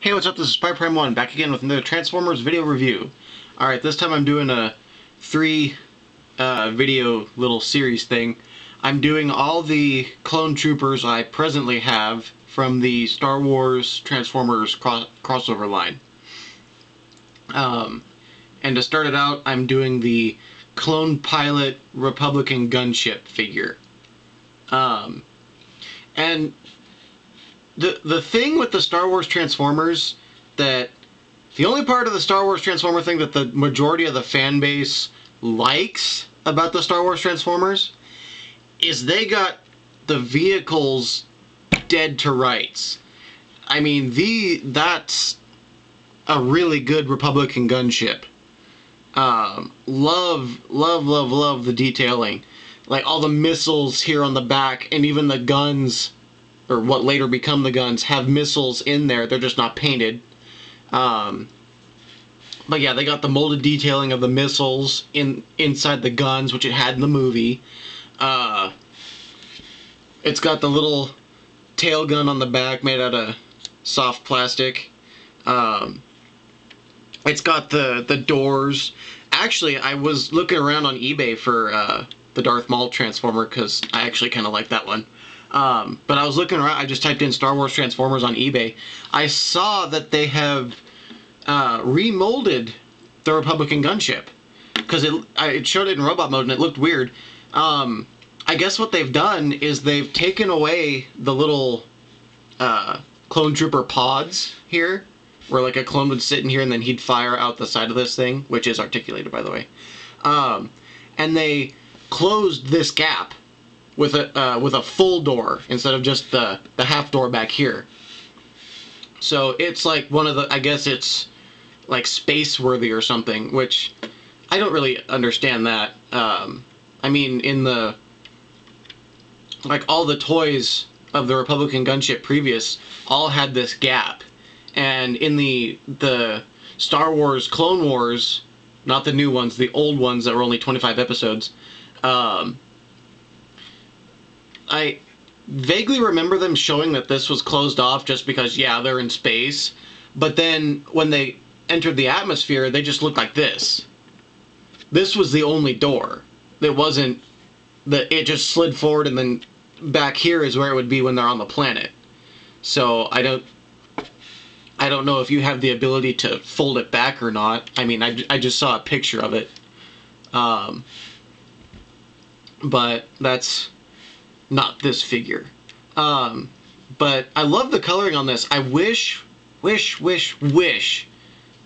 Hey, what's up? This is Spy Prime 1, back again with another Transformers video review. Alright, this time I'm doing a 3 video little series thing. I'm doing all the clone troopers I presently have from the Star Wars Transformers crossover line. And to start it out, I'm doing the Clone Pilot Republican Gunship figure. And the thing with the Star Wars Transformers, that the only part of the Star Wars Transformer thing that the majority of the fan base likes about the Star Wars Transformers is they got the vehicles dead to rights. I mean, that's a really good Republican gunship. Love the detailing. Like all the missiles here on the back, and even the guns, or what later become the guns, have missiles in there. They're just not painted. But yeah, they got the molded detailing of the missiles inside the guns, which it had in the movie. It's got the little tail gun on the back made out of soft plastic. It's got the doors. Actually, I was looking around on eBay for the Darth Maul Transformer, because I actually kind of like that one. But I was looking around, I just typed in Star Wars Transformers on eBay. I saw that they have remolded the Republican gunship, because it showed it in robot mode and it looked weird. I guess what they've done is they've taken away the little clone trooper pods here, where like a clone would sit in here and then he'd fire out the side of this thing, which is articulated, by the way. And they closed this gap with a full door instead of just the half door back here. So it's like one of the, I guess it's like space worthy or something, which I don't really understand that. I mean, in the, like, all the toys of the Republican gunship previous all had this gap, and in the Star Wars Clone Wars, not the new ones, the old ones that were only 25 episodes, I vaguely remember them showing that this was closed off just because, yeah, they're in space. But then when they entered the atmosphere, they just looked like this. This was the only door. It wasn't that it just slid forward, and then back here is where it would be when they're on the planet. So I don't know if you have the ability to fold it back or not. I mean, I just saw a picture of it. But that's not this figure. But I love the coloring on this. I wish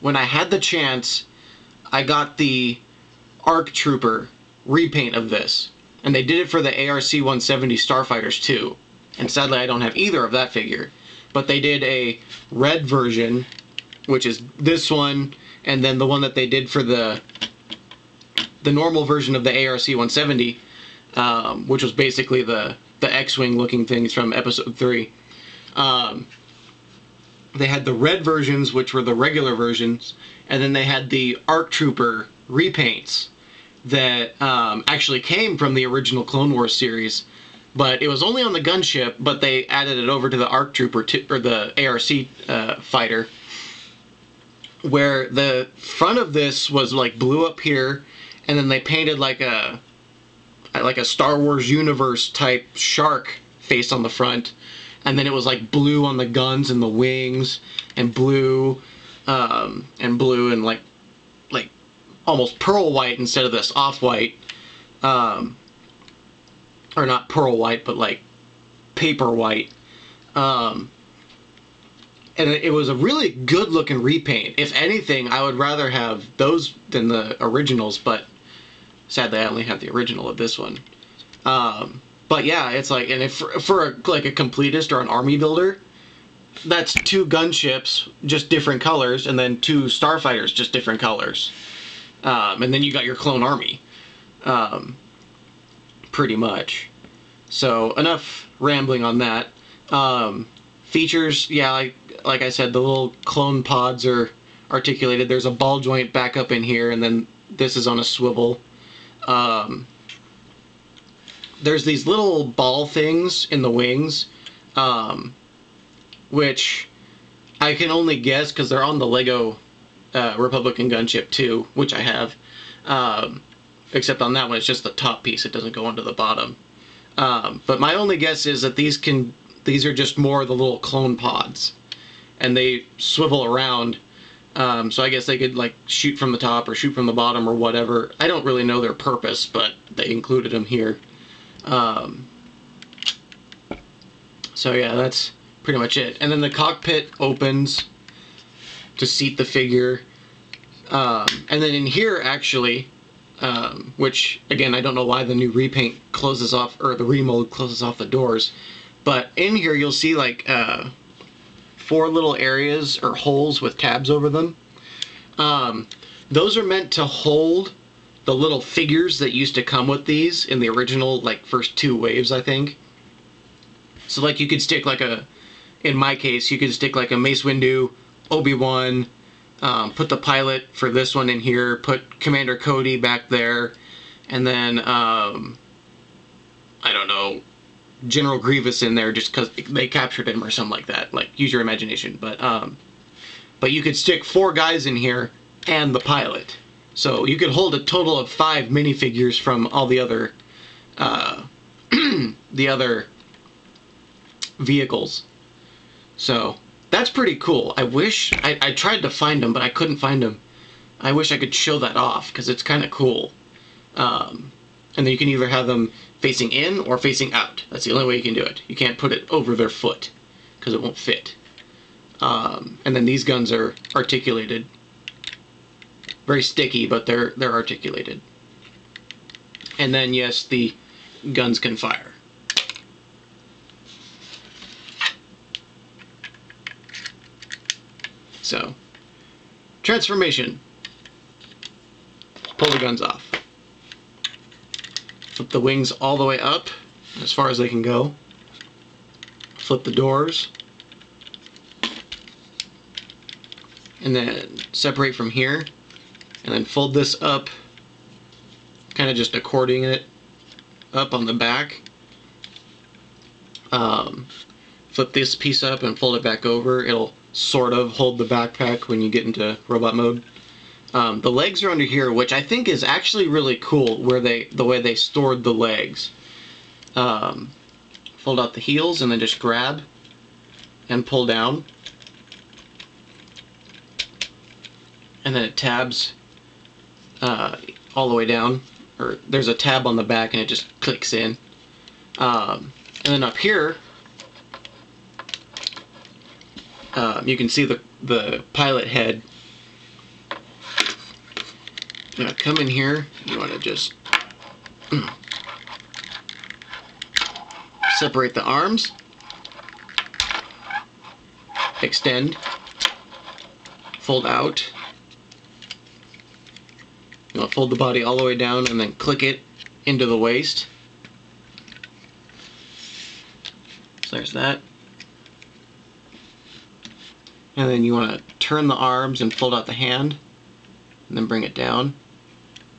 when I had the chance I got the ARC Trooper repaint of this. And they did it for the ARC-170 Starfighters too. And sadly I don't have either of that figure. But they did a red version, which is this one, and then the one that they did for the normal version of the ARC-170, which was basically the X-Wing looking things from Episode 3. They had the red versions, which were the regular versions, and then they had the ARC Trooper repaints that actually came from the original Clone Wars series, but it was only on the gunship, but they added it over to the ARC Trooper, or the ARC fighter, where the front of this was like blue up here, and then they painted like a Star Wars universe type shark face on the front, and then it was like blue on the guns and the wings, and blue and like almost pearl white instead of this off-white, or not pearl white, but like paper white. And it was a really good looking repaint. If anything, I would rather have those than the originals, but sadly I only have the original of this one. But yeah, it's like, and if for like a completist or an army builder, that's 2 gunships, just different colors, and then 2 starfighters, just different colors. And then you got your clone army. Pretty much. So enough rambling on that. Features, yeah, like I said, the little clone pods are articulated. There's a ball joint back up in here, and then this is on a swivel. There's these little ball things in the wings, which I can only guess because they're on the Lego Republican gunship too, which I have. Except on that one, it's just the top piece; it doesn't go onto the bottom. But my only guess is that these are just more of the little clone pods, and they swivel around. So I guess they could like shoot from the top or shoot from the bottom or whatever. I don't really know their purpose, but they included them here. So yeah, that's pretty much it. And then the cockpit opens to seat the figure. And then in here, actually, which again, I don't know why the new repaint closes off, or the remold closes off the doors, but in here you'll see like 4 little areas or holes with tabs over them. Those are meant to hold the little figures that used to come with these in the original, like, first 2 waves, I think. So like you could stick like in my case, you could stick like a Mace Windu, Obi-Wan, put the pilot for this one in here, put Commander Cody back there, and then, I don't know, General Grievous in there just because they captured him or something like that. Like, use your imagination. But you could stick 4 guys in here and the pilot. So you could hold a total of 5 minifigures from all the other, the other vehicles. So that's pretty cool. I wish I tried to find them, but I couldn't find them. I wish I could show that off because it's kind of cool. And then you can either have them facing in or facing out. That's the only way you can do it. You can't put it over their foot because it won't fit. And then these guns are articulated. Very sticky, but they're articulated. And then yes, the guns can fire. So, transformation. Pull the guns off. Flip the wings all the way up, as far as they can go. Flip the doors. And then separate from here. And then fold this up, kind of just accordioning it up on the back. Flip this piece up and fold it back over. It'll sort of hold the backpack when you get into robot mode. The legs are under here, which I think is actually really cool, where the way they stored the legs. Fold out the heels and then just grab and pull down. And then it tabs all the way down, or there's a tab on the back and it just clicks in. And then up here, you can see the pilot head. Now come in here, you want to just separate the arms, extend, fold out. You want to fold the body all the way down and then click it into the waist. So there's that. And then you want to turn the arms and fold out the hand, and then bring it down.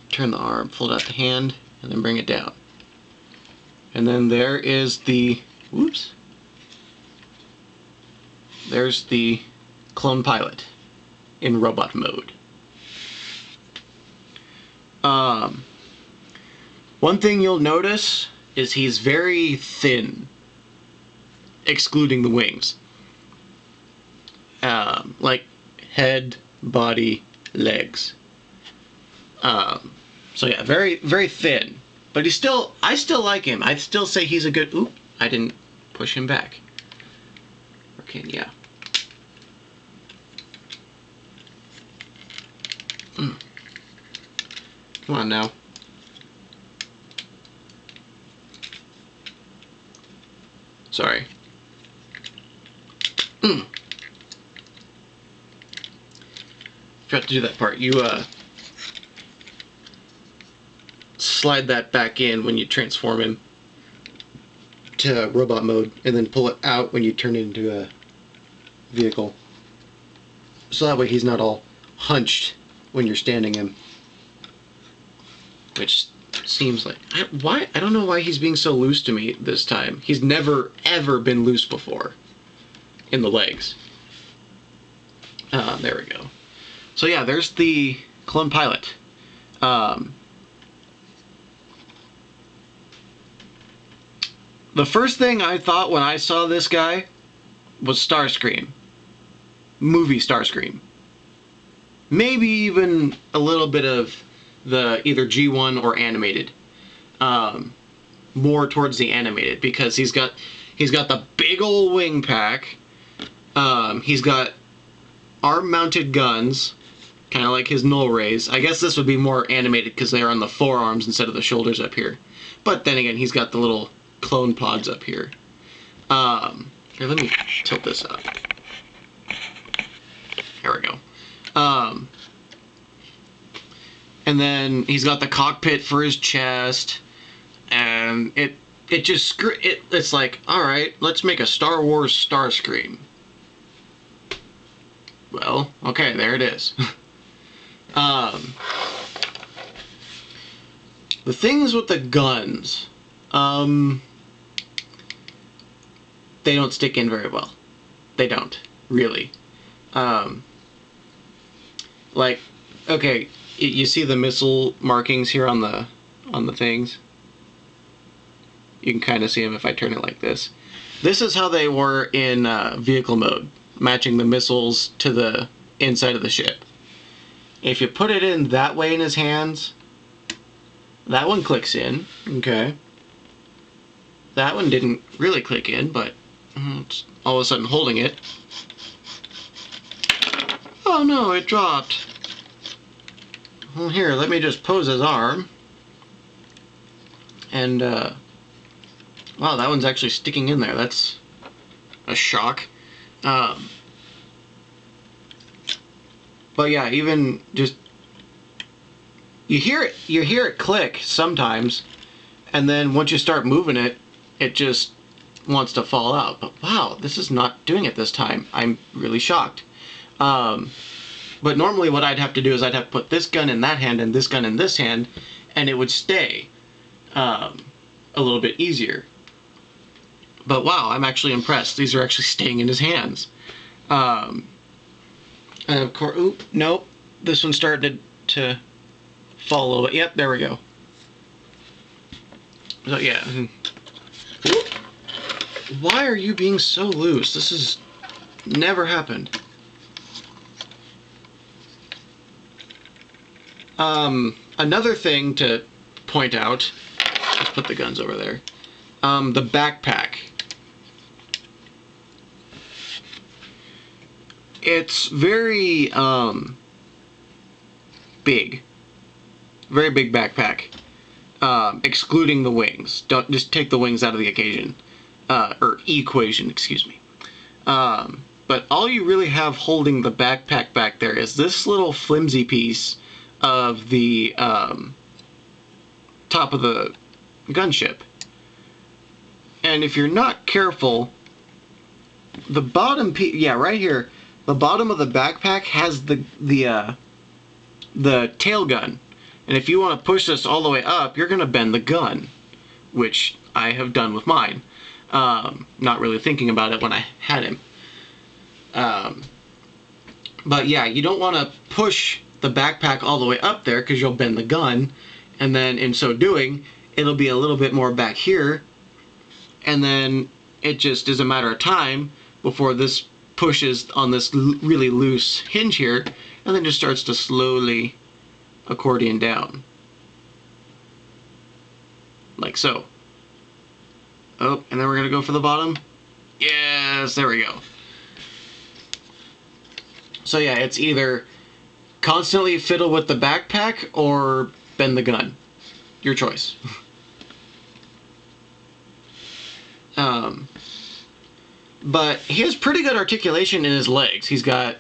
Turn the arm, fold out the hand, and then bring it down. And then there is the, whoops, there's the clone pilot in robot mode. One thing you'll notice is he's very thin, excluding the wings. Like head, body, legs. So yeah, very, very thin. But he's still, I still like him. I'd still say he's a good, oop, I didn't push him back. Okay, yeah. Come on now. Sorry. Forgot to do that part. You slide that back in when you transform him to robot mode, and then pull it out when you turn it into a vehicle. So that way he's not all hunched when you're standing him. Which seems like, I don't know why he's being so loose to me this time. He's never ever been loose before in the legs. There we go. So yeah, there's the clone pilot. The first thing I thought when I saw this guy was Starscream. Movie Starscream. Maybe even a little bit of the either G1 or animated. More towards the animated, because he's got the big old wing pack. He's got arm-mounted guns, kind of like his null rays. I guess this would be more animated because they're on the forearms instead of the shoulders up here. But then again, he's got the little clone pods up here. Here, let me tilt this up. There we go. And then he's got the cockpit for his chest, and it's like, all right, let's make a Star Wars Starscream. Well, okay, there it is. The things with the guns, they don't stick in very well. They don't, really. Like, okay, you see the missile markings here on the things? You can kind of see them if I turn it like this. This is how they were in vehicle mode, matching the missiles to the inside of the ship. If you put it in that way in his hands, that one clicks in, okay. That one didn't really click in, but it's all of a sudden holding it. Oh no, it dropped. Well, here, let me just pose his arm. And, wow, that one's actually sticking in there. That's a shock. But yeah, even just you hear it click sometimes, and then once you start moving it, it just wants to fall out. But wow, this is not doing it this time. I'm really shocked. But normally what I'd have to do is I'd have to put this gun in that hand and this gun in this hand, and it would stay a little bit easier. But wow, I'm actually impressed. These are actually staying in his hands. And of course, oop, nope. This one started to fall a little bit. Yep, there we go. So yeah. Why are you being so loose? This has never happened. Another thing to point out, let's put the guns over there. The backpack. It's very big. Very big backpack. Excluding the wings. Don't just take the wings out of the equation. Equation, excuse me. But all you really have holding the backpack back there is this little flimsy piece of the top of the gunship. And if you're not careful, the bottom piece, yeah, right here, the bottom of the backpack has the tail gun. And if you want to push this all the way up, you're going to bend the gun, which I have done with mine. Not really thinking about it when I had him. But yeah, you don't want to push the backpack all the way up there because you'll bend the gun, and then in so doing, it'll be a little bit more back here, and then it just is a matter of time before this pushes on this really loose hinge here, and then just starts to slowly accordion down. Like so. Oh, and then we're going to go for the bottom. Yes, there we go. So yeah, it's either constantly fiddle with the backpack or bend the gun. Your choice. But he has pretty good articulation in his legs. He's got,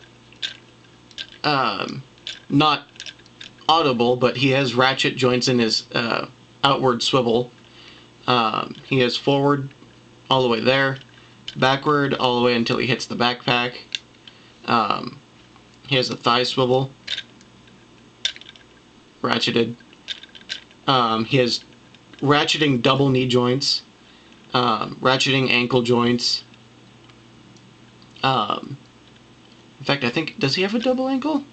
not audible, but he has ratchet joints in his outward swivel. He has forward all the way there, backward all the way until he hits the backpack. He has a thigh swivel, ratcheted. He has ratcheting double knee joints, ratcheting ankle joints. In fact, I think, does he have a double ankle?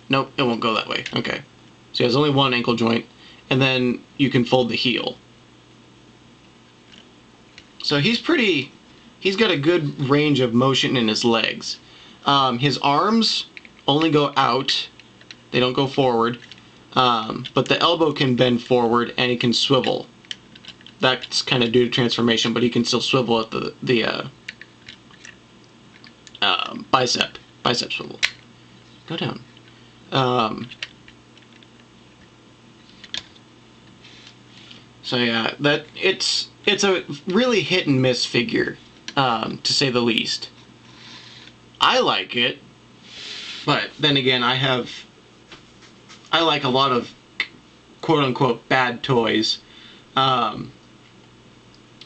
Nope, it won't go that way. Okay. So he has only one ankle joint, and then you can fold the heel. So he's got a good range of motion in his legs. His arms only go out, they don't go forward, but the elbow can bend forward and he can swivel. That's kind of due to transformation, but he can still swivel at the bicep swivel. Go down. So yeah, it's a really hit and miss figure, to say the least. I like it, but then again, I like a lot of quote unquote bad toys,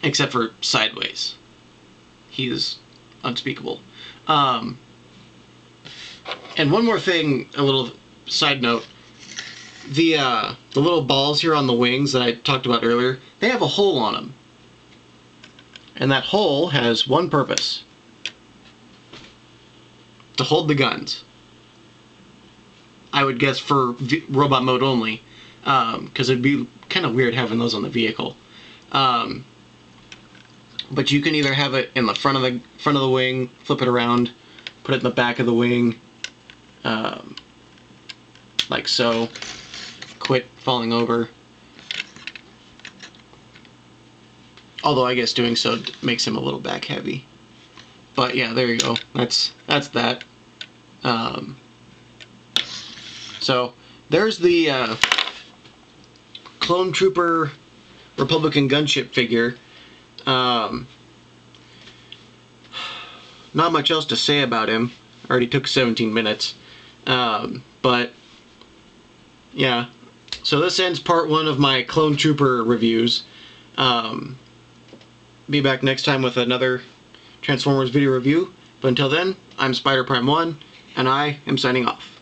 except for Sideways. He is unspeakable. And one more thing, a little side note. The little balls here on the wings that I talked about earlier, they have a hole on them. And that hole has one purpose. To hold the guns. I would guess for robot mode only, because it'd be kind of weird having those on the vehicle. But you can either have it in the front of the wing, flip it around, put it in the back of the wing, like so. Quit falling over. Although I guess doing so makes him a little back heavy. But yeah, there you go. That's that. So there's the Clone Trooper Republican gunship figure. Not much else to say about him. Already took 17 minutes. But yeah. So this ends part 1 of my Clone Trooper reviews. Be back next time with another Transformers video review. But until then, I'm Spider Prime 1, and I am signing off.